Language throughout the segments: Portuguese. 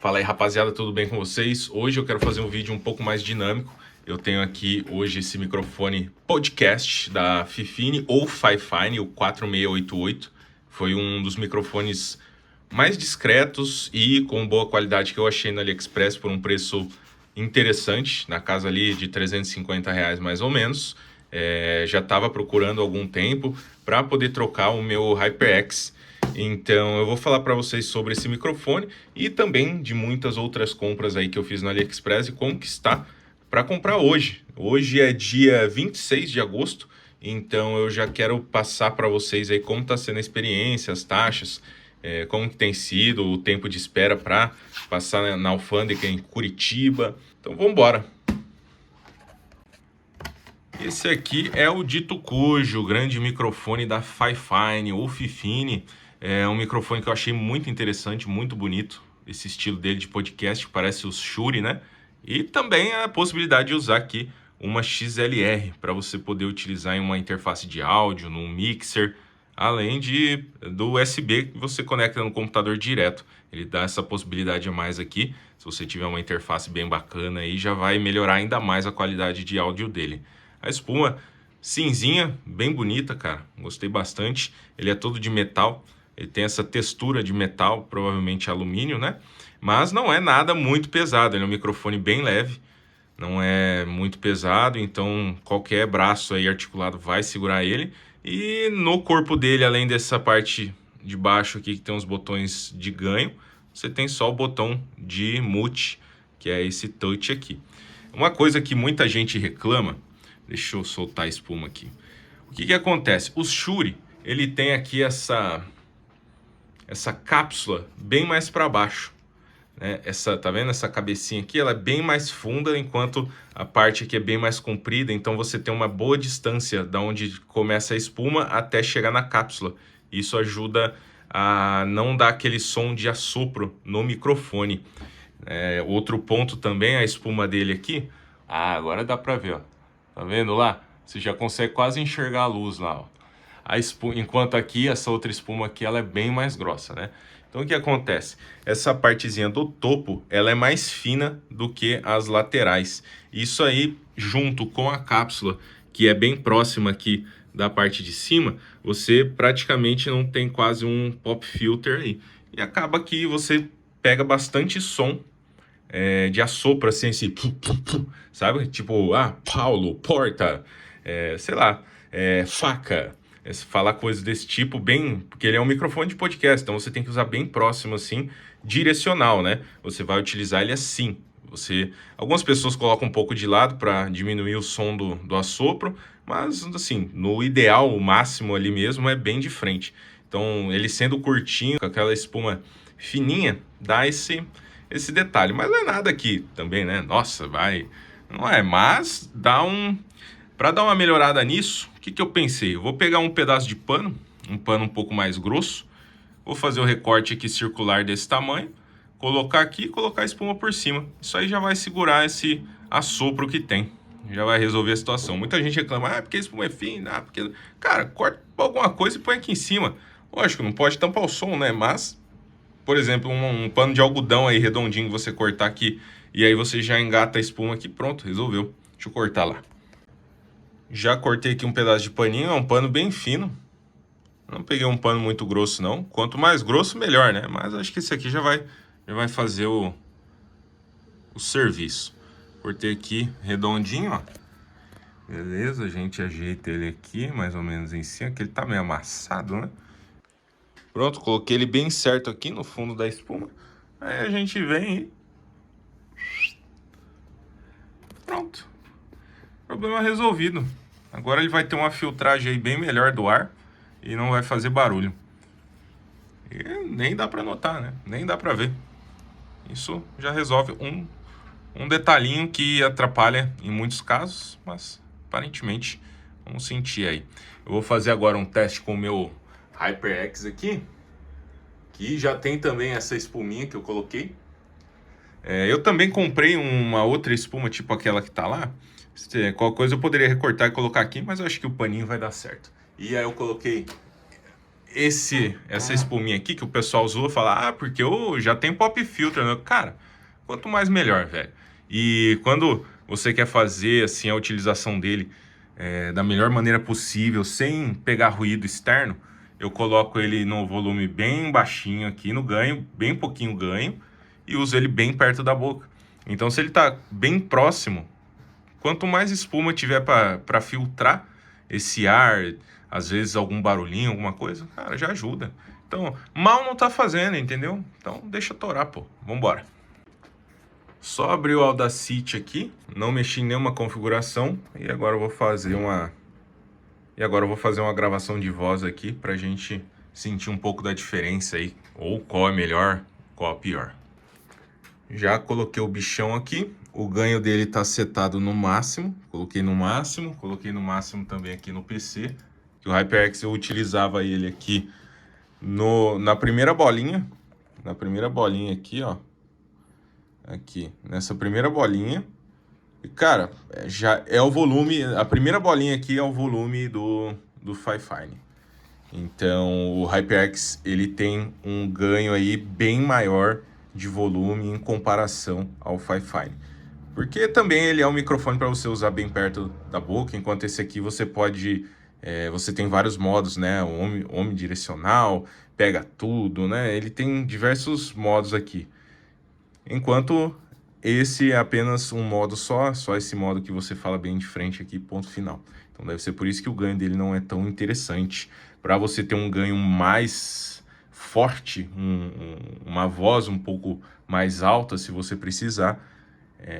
Fala aí, rapaziada, tudo bem com vocês? Hoje eu quero fazer um vídeo um pouco mais dinâmico. Eu tenho aqui hoje esse microfone podcast da Fifine ou Fifine, o 4688. Foi um dos microfones mais discretos e com boa qualidade que eu achei no AliExpress por um preço interessante, na casa ali de R$350 mais ou menos. Já estava procurando há algum tempo para poder trocar o meu HyperX. Então eu vou falar para vocês sobre esse microfone e também de muitas outras compras aí que eu fiz no AliExpress e como que está para comprar hoje. Hoje é dia 26 de agosto, então eu já quero passar para vocês aí como está sendo a experiência, as taxas, como que tem sido o tempo de espera para passar na alfândega em Curitiba. Então vamos embora. Esse aqui é o dito cujo, o grande microfone da Fifine ou Fifine. É um microfone que eu achei muito interessante, muito bonito. Esse estilo dele de podcast, que parece os Shure, né? E também a possibilidade de usar aqui uma XLR para você poder utilizar em uma interface de áudio, num mixer, além do USB que você conecta no computador direto. Ele dá essa possibilidade a mais aqui. Se você tiver uma interface bem bacana aí, já vai melhorar ainda mais a qualidade de áudio dele. A espuma cinzinha, bem bonita, cara. Gostei bastante. Ele é todo de metal. Ele tem essa textura de metal, provavelmente alumínio, né? Mas não é nada muito pesado. Ele é um microfone bem leve. Não é muito pesado, então qualquer braço aí articulado vai segurar ele. E no corpo dele, além dessa parte de baixo aqui que tem os botões de ganho, você tem só o botão de mute, que é esse touch aqui. Uma coisa que muita gente reclama, deixa eu soltar a espuma aqui. O que acontece? O Shure, ele tem aqui essa cápsula bem mais para baixo, né? Tá vendo essa cabecinha aqui? Ela é bem mais funda, enquanto a parte aqui é bem mais comprida. Então você tem uma boa distância da onde começa a espuma até chegar na cápsula. Isso ajuda a não dar aquele som de assopro no microfone. Outro ponto também, a espuma dele aqui. Ah, agora dá para ver, ó. Tá vendo lá? Você já consegue quase enxergar a luz lá, ó. Enquanto aqui, essa outra espuma aqui, ela é bem mais grossa, né? Então, o que acontece? Essa partezinha do topo, ela é mais fina do que as laterais. Isso aí, junto com a cápsula, que é bem próxima aqui da parte de cima, você praticamente não tem quase um pop filter aí. E acaba que você pega bastante som de assopro, assim, sabe? Tipo, Paulo, porta, sei lá, faca. Falar coisas desse tipo bem... Porque ele é um microfone de podcast, então você tem que usar bem próximo, assim, direcional, né? Você vai utilizar ele assim. Algumas pessoas colocam um pouco de lado para diminuir o som do assopro, mas, assim, no ideal, o máximo ali mesmo é bem de frente. Então, ele sendo curtinho, com aquela espuma fininha, dá esse detalhe. Mas não é nada aqui também, né? Nossa, vai... Não é, mas dá Para dar uma melhorada nisso, o que eu pensei? Eu vou pegar um pedaço de pano, um pano um pouco mais grosso, vou fazer o recorte aqui circular desse tamanho, colocar aqui e colocar a espuma por cima. Isso aí já vai segurar esse assopro que tem, já vai resolver a situação. Muita gente reclama, porque a espuma é fina, porque... Cara, corta alguma coisa e põe aqui em cima. Lógico, não pode tampar o som, né? Mas, por exemplo, um pano de algodão aí redondinho, você cortar aqui, e aí você já engata a espuma aqui, pronto, resolveu. Deixa eu cortar lá. Já cortei aqui um pedaço de paninho, é um pano bem fino. Não peguei um pano muito grosso, não. Quanto mais grosso, melhor, né? Mas acho que esse aqui já vai fazer o serviço. Cortei aqui redondinho, ó. Beleza, a gente ajeita ele aqui, mais ou menos em cima, que ele tá meio amassado, né? Pronto, coloquei ele bem certo aqui no fundo da espuma. Aí a gente vem e... Pronto. Problema resolvido. Agora ele vai ter uma filtragem aí bem melhor do ar e não vai fazer barulho. E nem dá para notar, né? Nem dá para ver. Isso já resolve um detalhinho que atrapalha em muitos casos, mas aparentemente vamos sentir aí. Eu vou fazer agora um teste com o meu HyperX aqui, que já tem também essa espuminha que eu coloquei. Eu também comprei uma outra espuma, tipo aquela que tá lá. Qualquer coisa eu poderia recortar e colocar aqui, mas eu acho que o paninho vai dar certo. E aí eu coloquei essa espuminha aqui que o pessoal usou, fala, porque eu já tenho pop filter, né? Cara, quanto mais melhor, velho. E quando você quer fazer assim a utilização dele da melhor maneira possível, sem pegar ruído externo, eu coloco ele no volume bem baixinho aqui no ganho, bem pouquinho ganho, e uso ele bem perto da boca. Então, se ele tá bem próximo, quanto mais espuma tiver para filtrar esse ar, às vezes algum barulhinho, alguma coisa, cara, já ajuda. Então, mal não tá fazendo, entendeu? Então, deixa torar, pô. Vambora. Só abri o Audacity aqui, não mexi em nenhuma configuração e agora eu vou fazer uma gravação de voz aqui pra gente sentir um pouco da diferença aí, ou qual é melhor, qual é pior. Já coloquei o bichão aqui, o ganho dele tá setado no máximo, coloquei no máximo também aqui no PC, que o HyperX eu utilizava ele aqui na primeira bolinha aqui, ó, aqui, nessa primeira bolinha, e cara, já é o volume, a primeira bolinha aqui é o volume do Fifine. Então o HyperX ele tem um ganho aí bem maior de volume em comparação ao Fifine. Porque também ele é um microfone para você usar bem perto da boca, enquanto esse aqui você pode, você tem vários modos, né? Omnidirecional, pega tudo, né? Ele tem diversos modos aqui. Enquanto esse é apenas um modo só esse modo que você fala bem de frente aqui, ponto final. Então deve ser por isso que o ganho dele não é tão interessante. Para você ter um ganho mais forte, uma voz um pouco mais alta, se você precisar,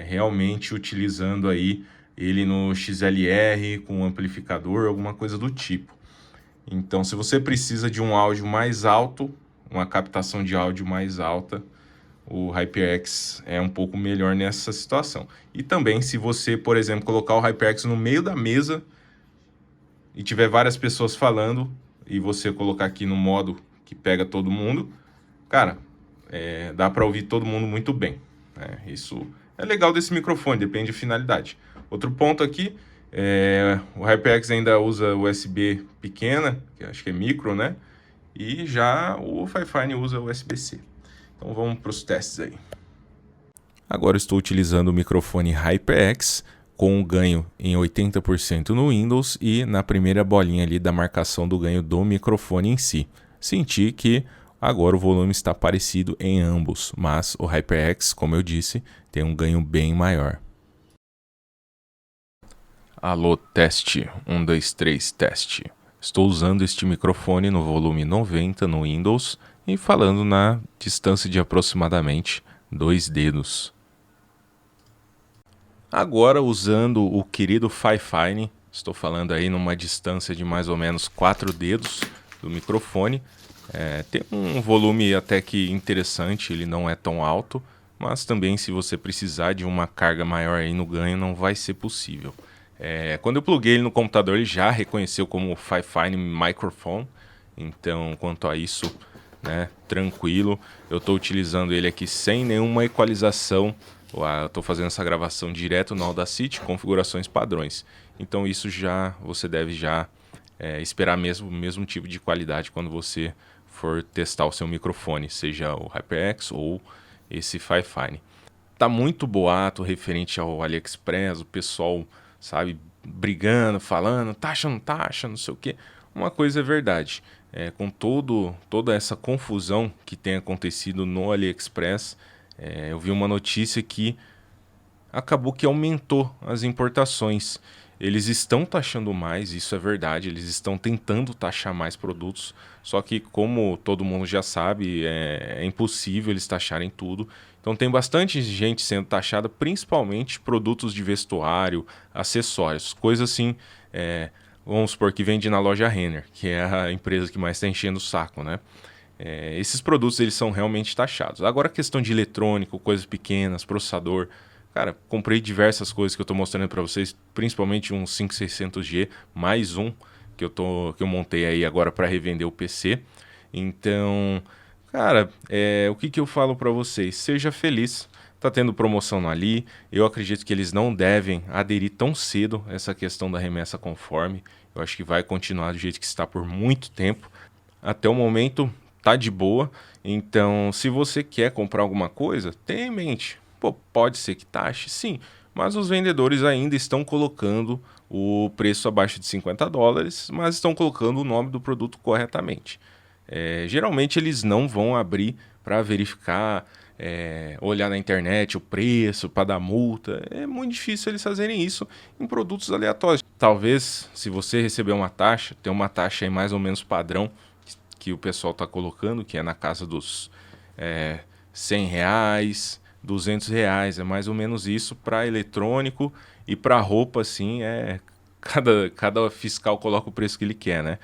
realmente utilizando aí ele no XLR com um amplificador, alguma coisa do tipo. Então, se você precisa de um áudio mais alto, uma captação de áudio mais alta, o HyperX é um pouco melhor nessa situação. E também, se você, por exemplo, colocar o HyperX no meio da mesa e tiver várias pessoas falando, e você colocar aqui no modo que pega todo mundo, cara, dá para ouvir todo mundo muito bem. Isso é legal desse microfone, depende da finalidade. Outro ponto aqui, o HyperX ainda usa USB pequena, que acho que é micro, né? E já o Fifine usa USB-C. Então vamos para os testes aí. Agora estou utilizando o microfone HyperX com o ganho em 80% no Windows e na primeira bolinha ali da marcação do ganho do microfone em si. Senti que agora o volume está parecido em ambos, mas o HyperX, como eu disse, tem um ganho bem maior. Alô, teste. 1, 2, 3, teste. Estou usando este microfone no volume 90 no Windows e falando na distância de aproximadamente 2 dedos. Agora usando o querido Fifine, estou falando aí numa distância de mais ou menos 4 dedos do microfone. Tem um volume até que interessante, ele não é tão alto, mas também se você precisar de uma carga maior aí no ganho não vai ser possível. Quando eu pluguei ele no computador ele já reconheceu como Fifine Microphone, então quanto a isso, né, tranquilo. Eu estou utilizando ele aqui sem nenhuma equalização. Estou fazendo essa gravação direto no Audacity, configurações padrões. Então isso você deve esperar o mesmo tipo de qualidade quando você for testar o seu microfone, seja o HyperX ou esse Fifine. Tá muito boato referente ao AliExpress, o pessoal, sabe, brigando, falando, taxa, não sei o quê. Uma coisa é verdade, com toda essa confusão que tem acontecido no AliExpress, eu vi uma notícia que acabou que aumentou as importações. Eles estão taxando mais, isso é verdade, eles estão tentando taxar mais produtos, só que como todo mundo já sabe, é impossível eles taxarem tudo. Então tem bastante gente sendo taxada, principalmente produtos de vestuário, acessórios, coisas assim, vamos supor que vende na loja Renner, que é a empresa que mais está enchendo o saco, né? Esses produtos eles são realmente taxados. Agora a questão de eletrônico, coisas pequenas, processador, cara, comprei diversas coisas que eu estou mostrando para vocês, principalmente um 5600G, mais um que eu montei aí agora para revender o PC. Então, cara, o que eu falo para vocês? Seja feliz. Tá tendo promoção no Ali. Eu acredito que eles não devem aderir tão cedo a essa questão da remessa conforme. Eu acho que vai continuar do jeito que está por muito tempo. até o momento tá de boa. Então, se você quer comprar alguma coisa, tenha em mente. Pô, pode ser que taxe, sim, mas os vendedores ainda estão colocando o preço abaixo de $50, mas estão colocando o nome do produto corretamente. Geralmente eles não vão abrir para verificar, olhar na internet o preço, para dar multa. É muito difícil eles fazerem isso em produtos aleatórios. Talvez, se você receber uma taxa, tem uma taxa aí mais ou menos padrão que o pessoal está colocando, que é na casa dos R$ 100, R$ 200, é mais ou menos isso para eletrônico. E para roupa, assim, cada fiscal coloca o preço que ele quer, né?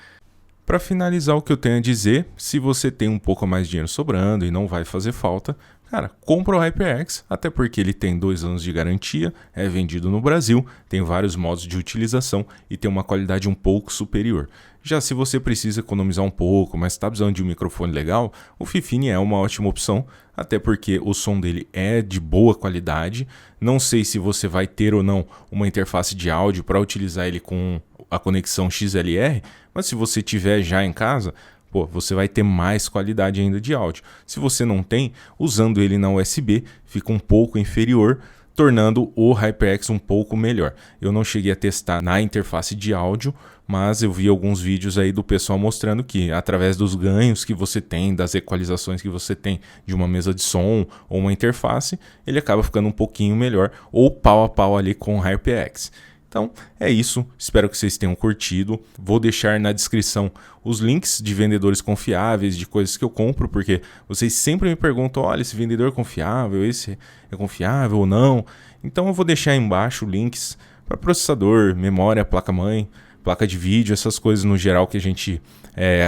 Para finalizar, o que eu tenho a dizer, se você tem um pouco mais de dinheiro sobrando e não vai fazer falta, cara, compra o HyperX, até porque ele tem 2 anos de garantia, é vendido no Brasil, tem vários modos de utilização e tem uma qualidade um pouco superior. Já se você precisa economizar um pouco, mas está precisando de um microfone legal, o Fifine é uma ótima opção, até porque o som dele é de boa qualidade. Não sei se você vai ter ou não uma interface de áudio para utilizar ele com a conexão XLR, mas se você tiver já em casa, pô, você vai ter mais qualidade ainda de áudio. Se você não tem, usando ele na USB, fica um pouco inferior, tornando o HyperX um pouco melhor. Eu não cheguei a testar na interface de áudio, mas eu vi alguns vídeos aí do pessoal mostrando que através dos ganhos que você tem, das equalizações que você tem de uma mesa de som ou uma interface, ele acaba ficando um pouquinho melhor ou pau a pau ali com o HyperX. Então é isso, espero que vocês tenham curtido. Vou deixar na descrição os links de vendedores confiáveis, de coisas que eu compro, porque vocês sempre me perguntam, olha, esse vendedor é confiável, esse é confiável ou não. Então eu vou deixar aí embaixo links para processador, memória, placa-mãe, placa de vídeo, essas coisas no geral que a gente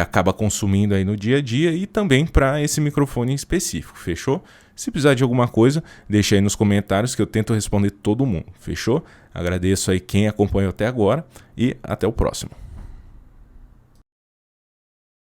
acaba consumindo aí no dia a dia, e também para esse microfone em específico, fechou? Se precisar de alguma coisa, deixa aí nos comentários que eu tento responder todo mundo, fechou? Agradeço aí quem acompanhou até agora e até o próximo.